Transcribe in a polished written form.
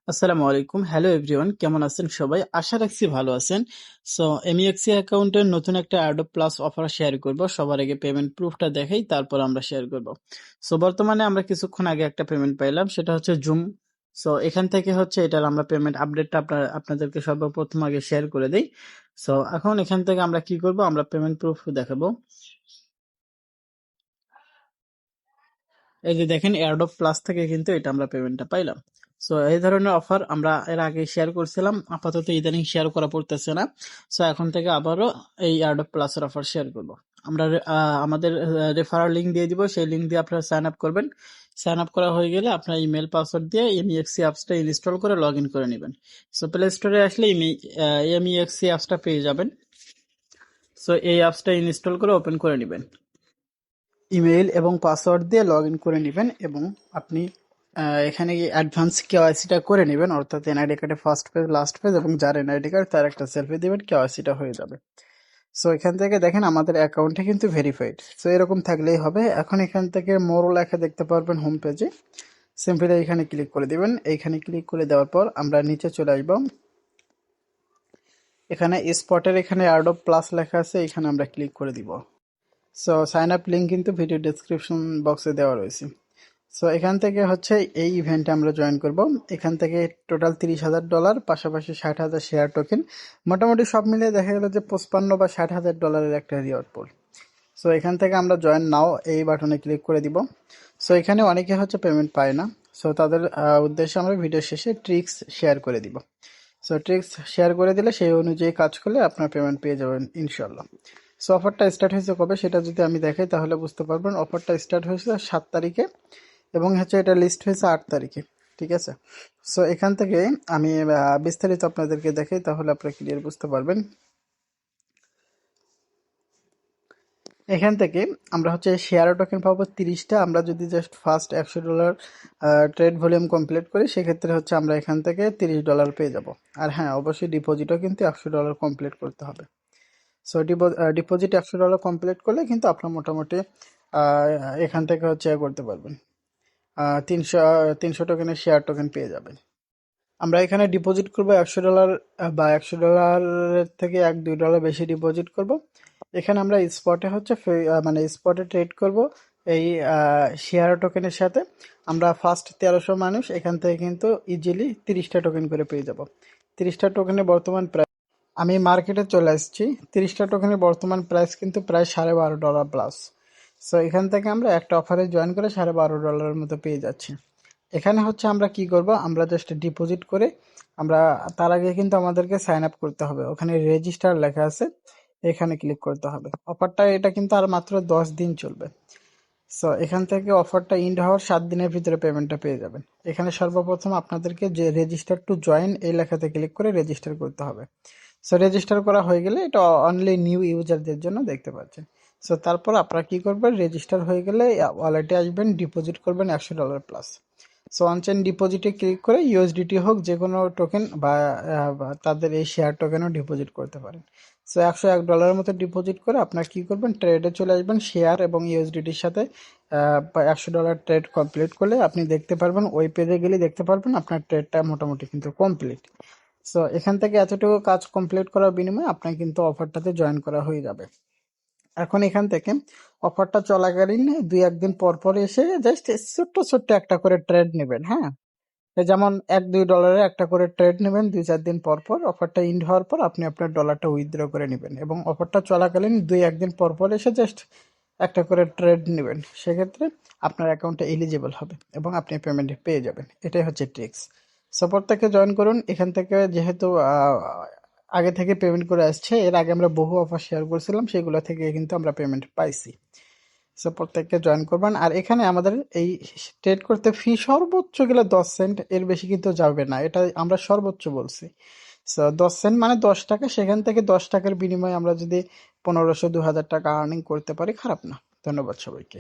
আসসালামু আলাইকুম। Hello everyone, কেমন আছেন সবাই? আশা রাখছি ভালো আছেন। সো এমইএক্সি অ্যাকাউন্টের নতুন একটা অ্যাডোব প্লাস অফার শেয়ার করব। সবার আগে পেমেন্ট প্রুফটা দেখাই, তারপর আমরা শেয়ার করব। সো বর্তমানে আমরা কিছুক্ষণ আগে একটা পেমেন্ট পাইলাম, সেটা হচ্ছে জুম। সো এখান থেকে হচ্ছে এটার আমরা পেমেন্ট আপডেটটা আপনাদেরকে সর্বপ্রথম আগে শেয়ার করে দেই। সো এখন এখান থেকে আমরা কি করব, আমরা পেমেন্ট প্রুফ দেখাবো। এই যে দেখেন, এয়ারড্রপ প্লাস থেকে কিন্তু এটা আমরা পেমেন্টটা পাইলাম। সো এই ধরনের অফার আমরা এর আগে শেয়ার করছিলাম, আপাতত ইদানিং শেয়ার করা পড়তেছে না। সো এখন থেকে আবারও এই এয়ারড্রপ প্লাসের অফার শেয়ার করব। আমরা আমাদের রেফারাল লিঙ্ক দিয়ে দিব, সেই লিঙ্ক দিয়ে আপনারা সাইন আপ করবেন। সাইন আপ করা হয়ে গেলে আপনার ইমেল পাসওয়ার্ড দিয়ে এমইএক্সি অ্যাপসটা ইনস্টল করে লগ ইন করে নেবেন। সো প্লে স্টোরে আসলে এমইএক্সি অ্যাপসটা পেয়ে যাবেন। সো এই অ্যাপসটা ইনস্টল করে ওপেন করে নেবেন। ইমেইল এবং পাসওয়ার্ড দিয়ে লগ ইন করে নেবেন এবং আপনি এখানে গিয়ে অ্যাডভান্স কেওয়াইসিটা করে নেবেন, অর্থাৎ এনআইডি কার্ডে ফার্স্ট পেজ, লাস্ট পেজ এবং যার এনআইডি কার্ড তার একটা সেলফি দিবেন, কেওয়াইসিটা হয়ে যাবে। সো এখান থেকে দেখেন আমাদের অ্যাকাউন্টে কিন্তু ভেরিফাইড। সো এরকম থাকলেই হবে। এখন এখান থেকে মোর লেখা দেখতে পারবেন হোম পেজে। সিম্পলি এখানে ক্লিক করে দিবেন। এইখানে ক্লিক করে দেওয়ার পর আমরা নিচে চলে আসব। এখানে স্পটের এখানে অ্যাডোব প্লাস লেখা আছে, এখানে আমরা ক্লিক করে দিব। সো সাইন আপ লিঙ্ক কিন্তু ভিডিও ডেসক্রিপশন বক্সে দেওয়া রয়েছে। সো এখান থেকে হচ্ছে এই ইভেন্টে আমরা জয়েন করব। এখান থেকে টোটাল $30,000, পাশাপাশি 60,000 শেয়ার টোকেন, মোটামুটি সব মিলিয়ে দেখা গেল যে 55 বা 60,000 ডলারের একটা রিওয়ার্ড পুল। সো এখান থেকে আমরা জয়েন নাও এই বাটনে ক্লিক করে দিব। সো এখানে অনেকে হচ্ছে পেমেন্ট পায় না। সো তাদের উদ্দেশ্যে আমরা ভিডিও শেষে ট্রিক্স শেয়ার করে দিব। সো ট্রিক্স শেয়ার করে দিলে সেই অনুযায়ী কাজ করলে আপনার পেমেন্ট পেয়ে যাবেন ইনশাল্লাহ। সো অফারটা স্টার্ট হয়েছে কবে সেটা যদি আমি দেখাই তাহলে বুঝতে পারবেন। অফারটা স্টার্ট হয়েছে 7 তারিখে এবং হচ্ছে এটা লিস্ট হয়েছে 8 তারিখে। ঠিক আছে। সো এখান থেকে আমি বিস্তারিত আপনাদেরকে দেখাই, তাহলে আপনারা ক্লিয়ার বুঝতে পারবেন। এখান থেকে আমরা হচ্ছে শেয়ার টোকেন পাবো 30টা। আমরা যদি just first $100 trade volume complete করি, সেক্ষেত্রে হচ্ছে আমরা এখান থেকে $30 পেয়ে যাব। আর হ্যাঁ, অবশ্যই ডিপোজিটও কিন্তু $100 কমপ্লিট করতে হবে। সো ডিপোজিট $100 কমপ্লিট করলে কিন্তু আপনার মোটামুটি আহ, এখান থেকে হচ্ছে করতে পারবেন, 300 টোকেনের শেয়ার টোকেন পেয়ে যাবেন। আমরা এখানে ডিপোজিট করব $100, বা $100 থেকে $1-2 বেশি ডিপোজিট করব। এখানে আমরা স্পটে হচ্ছে মানে স্পটে ট্রেড করব এই শেয়ার টোকেনের সাথে। আমরা ফার্স্ট 1300 মানুষ এখান থেকে কিন্তু ইজিলি 30টা টোকেন করে পেয়ে যাব। 30টা টোকেনের বর্তমান প্রাইস, আমি মার্কেটে চলে আসছি, 30টা টোকেনের বর্তমান প্রাইস কিন্তু প্রায় $12.5 প্লাস। সো এখান থেকে আমরা একটা অফারে জয়েন করে $12.5 মতো পেয়ে যাচ্ছি। এখানে হচ্ছে আমরা কি করব, আমরা জাস্ট ডিপোজিট করে আমরা, তার আগে কিন্তু আমাদেরকে সাইন আপ করতে হবে। ওখানে রেজিস্টার লেখা আছে, এখানে ক্লিক করতে হবে। অফারটা এটা কিন্তু আর মাত্র 10 দিন চলবে। সো এখান থেকে অফারটা এন্ড হওয়ার 7 দিনের ভিতরে পেমেন্টটা পেয়ে যাবেন। এখানে সর্বপ্রথম আপনাদেরকে যে রেজিস্টার টু জয়েন এই লেখাতে ক্লিক করে রেজিস্টার করতে হবে। সো রেজিস্টার করা হয়ে গেলে এটা অনলি নিউ ইউজারদের জন্য দেখতে পাচ্ছেন। সো তারপর আপনারা কি করবেন, রেজিস্টার হয়ে গেলে ওয়ালেটে আসবেন, ডিপোজিট করবেন $100 প্লাস। সো অনচেন ডিপোজিটে ক্লিক করে ইউএসডিটি হোক যে কোনো টোকেন বা তাদের এই শেয়ার টোকেনও ডিপোজিট করতে পারেন। সো $101 মতো ডিপোজিট করে আপনার কি করবেন, ট্রেডে চলে আসবেন। শেয়ার এবং ইউএসডিটির সাথে $100 ট্রেড কমপ্লিট করলে আপনি দেখতে পারবেন, ওই পেজে গেলে দেখতে পারবেন আপনার ট্রেডটা মোটামুটি কিন্তু কমপ্লিট। সো এখান থেকে এতটুকু কাজ কমপ্লিট করার বিনিময়ে আপনার কিন্তু অফারটাতে জয়েন করা হয়ে যাবে। এখন এখান থেকে অফারটা চলাকালীন 2-1 দিন পর পর এসে জাস্ট ছোট্ট ছোট্ট একটা করে ট্রেড নেবেন। হ্যাঁ, যেমন $1-2 একটা করে ট্রেড নেবেন 2-4 দিন পর পর। অফারটা ইন্ড হওয়ার পর আপনি আপনার ডলারটা উইথড্র করে নেবেন এবং অফারটা চলাকালীন 2-1 দিন পর পর এসে জাস্ট একটা করে ট্রেড নেবেন। সেক্ষেত্রে আপনার অ্যাকাউন্টে এলিজিবল হবে এবং আপনি পেমেন্ট পেয়ে যাবেন। এটাই হচ্ছে ট্রিক্স। সাপোর্ট থেকে জয়েন করুন। এখান থেকে যেহেতু আগে থেকে পেমেন্ট করে আসছে, এর আগে আমরা বহু অফার শেয়ার করছিলাম, সেগুলো থেকে কিন্তু আমরা পেমেন্ট পাইছি। সো প্রত্যেককে জয়েন করবেন। আর এখানে আমাদের এই ট্রেড করতে ফি সর্বোচ্চ গেলে 10 সেন্ট, এর বেশি কিন্তু যাবে না, এটা আমরা সর্বোচ্চ বলছি। সো 10 সেন্ট মানে 10 টাকা। সেখান থেকে 10 টাকার বিনিময়ে আমরা যদি 1500-2000 টাকা আর্নিং করতে পারি, খারাপ না। ধন্যবাদ সবাইকে।